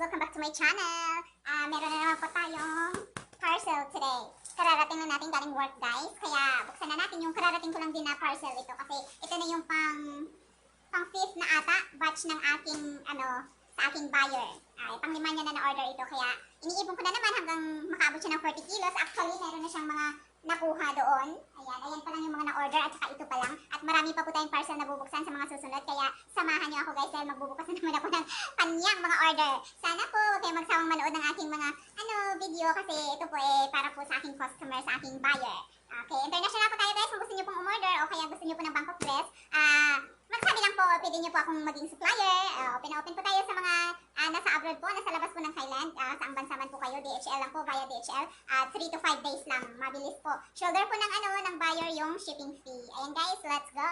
Welcome back to my channel. Meron na naman po tayong parcel today. Kararating lang natin galing work, guys. Kaya buksan na natin yung kararating ko lang din na parcel ito. Kasi ito na yung pang fifth na ata batch ng aking, sa aking buyer. Pang lima niya na na-order ito. Kaya iniipon ko na naman hanggang makaabot siya ng 40 kilos. Actually, meron na siyang mga nakuha doon. Ayan pa lang yung mga na-order at saka ito pa lang. At marami pa po tayong parcel na bubuksan sa mga susunod. Kaya samahan niyo ako, guys, dahil magbubukas na naman ako ng kanyang mga order. Sana po huwag kayong magsawang manood ng aking mga video kasi ito po para po sa aking customer, sa aking buyer. Okay, international po tayo, guys. Kung gusto niyo pong umorder o kaya gusto niyo po ng Bangkok dress, magsabi lang po, pwede niyo po akong maging supplier. Open na open po tayo sa mga nasa abroad po, nasa labas po ng Thailand. Saang bansa man po kayo, DHL lang po, via DHL. 3 to 5 days lang, mabilis po. Shoulder po ng buyer yung shipping fee. Ayan, guys, let's go!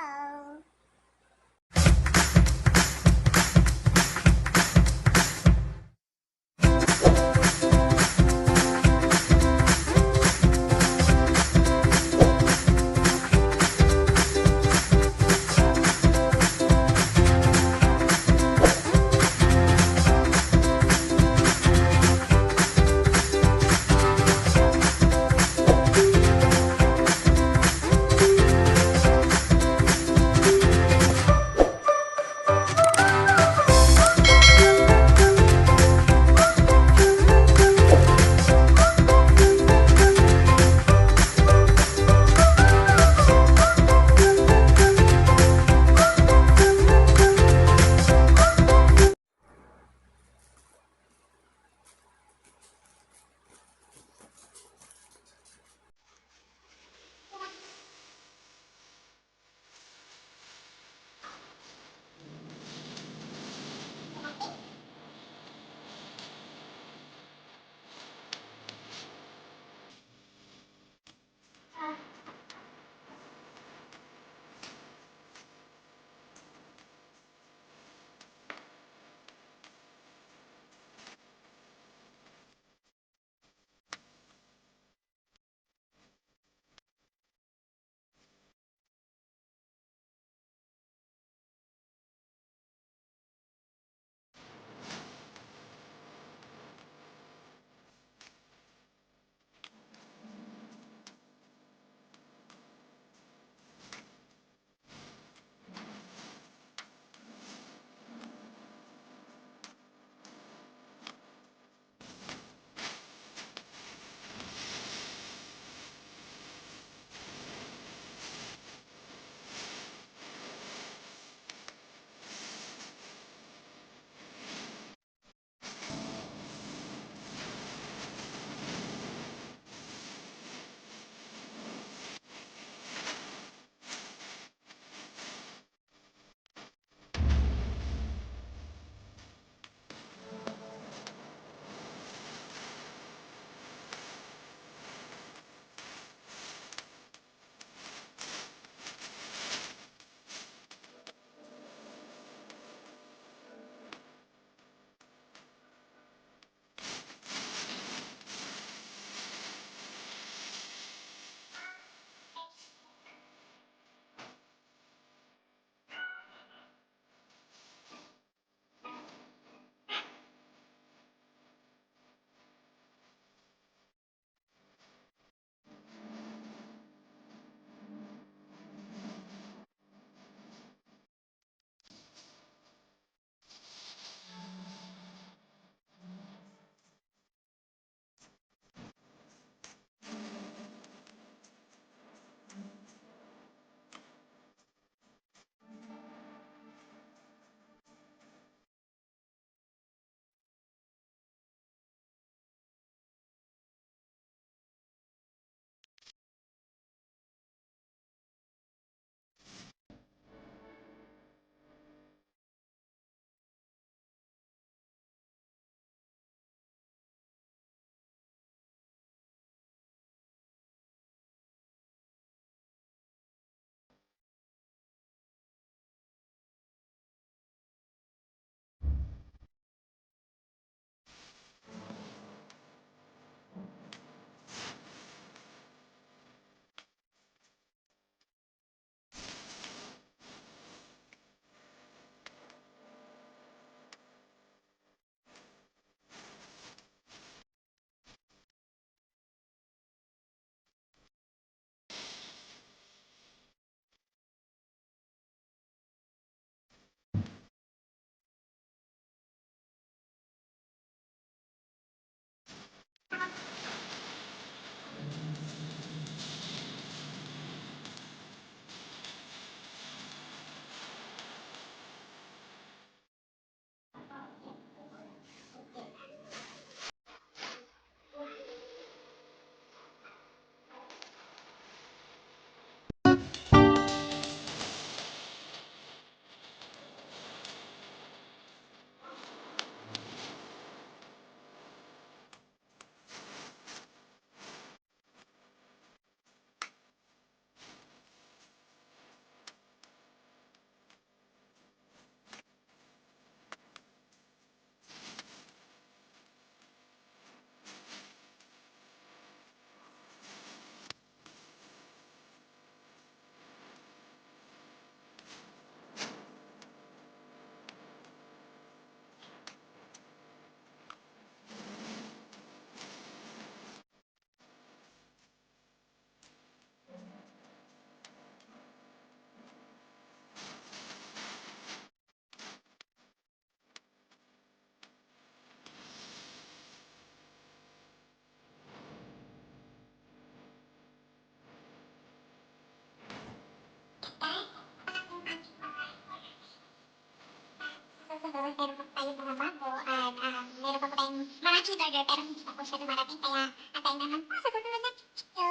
aking order pero hindi pa po siya dumarating kaya antayin naman po sa susunod na video.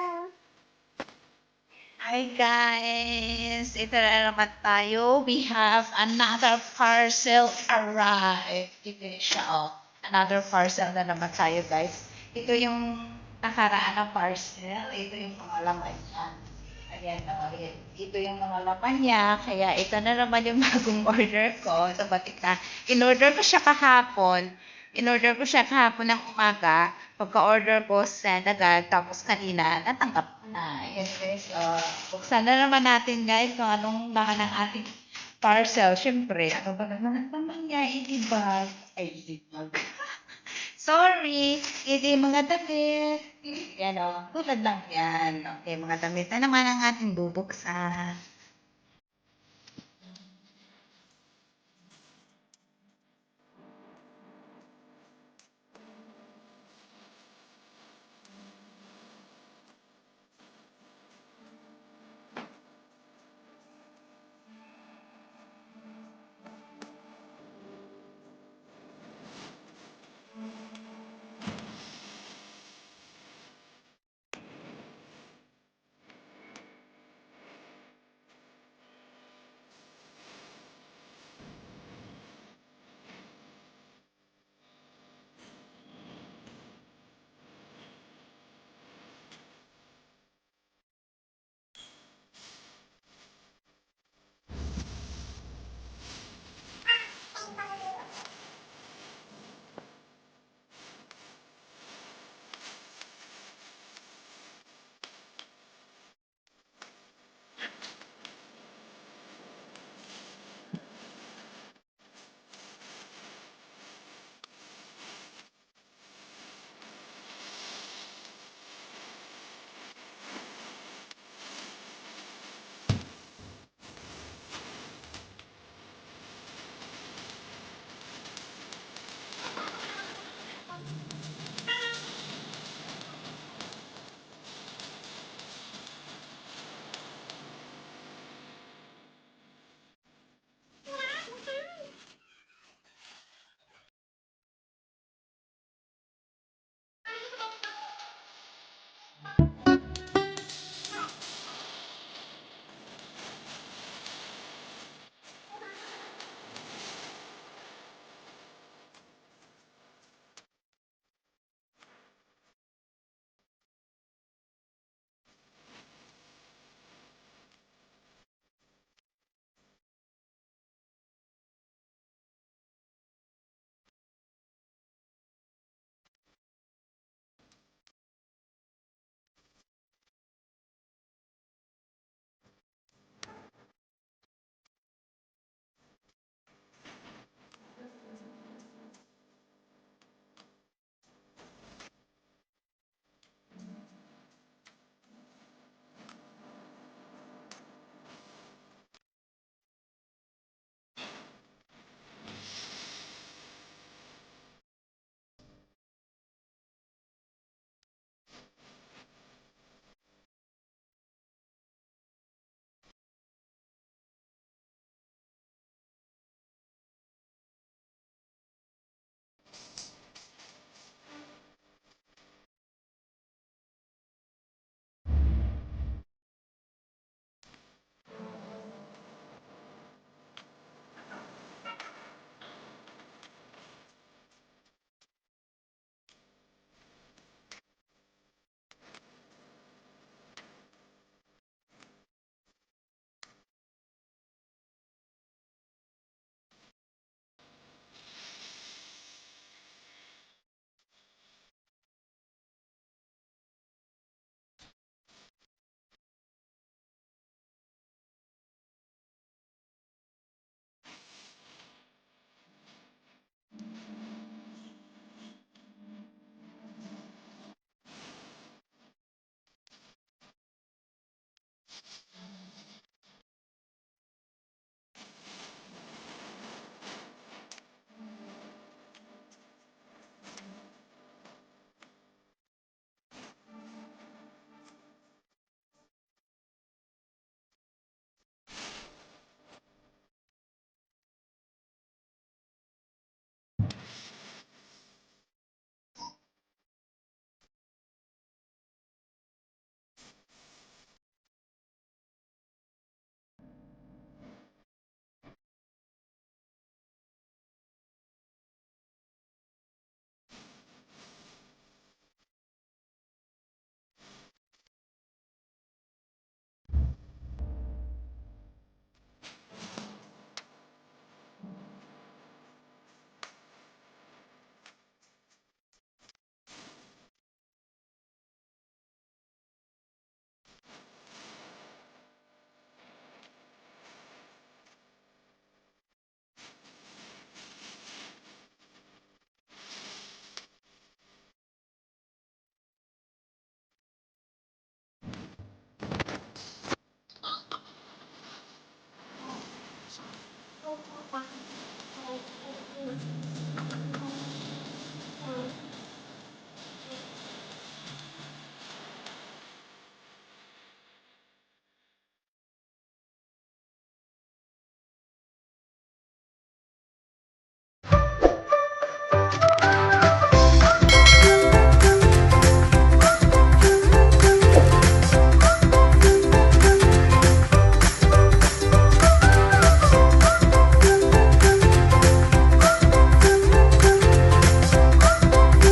Hi guys! Ito na naman tayo. We have another parcel arrived. Ito siya, oh. Another parcel na naman tayo, guys. Ito yung nakaraan ng parcel. Ito yung pangalaman niya. Ayan, oh. Ito yung mga laman niya. Kaya ito na naman yung bagong order ko. So, batik na. In-order ko siya kahapon. In-order ko siya kahapon ng umaga. Pagka-order ko, send agad. Tapos kanina, natanggap ko na. Yes, guys. Buksan na naman natin, guys, kung anong laman ng ating parcel. Siyempre, ano ba naman ang laman niya? Idibag. Ay, idibag. Sorry, hindi mga damit. Yan o, tulad lang yan. Okay, mga damit na naman ang ating bubuksan.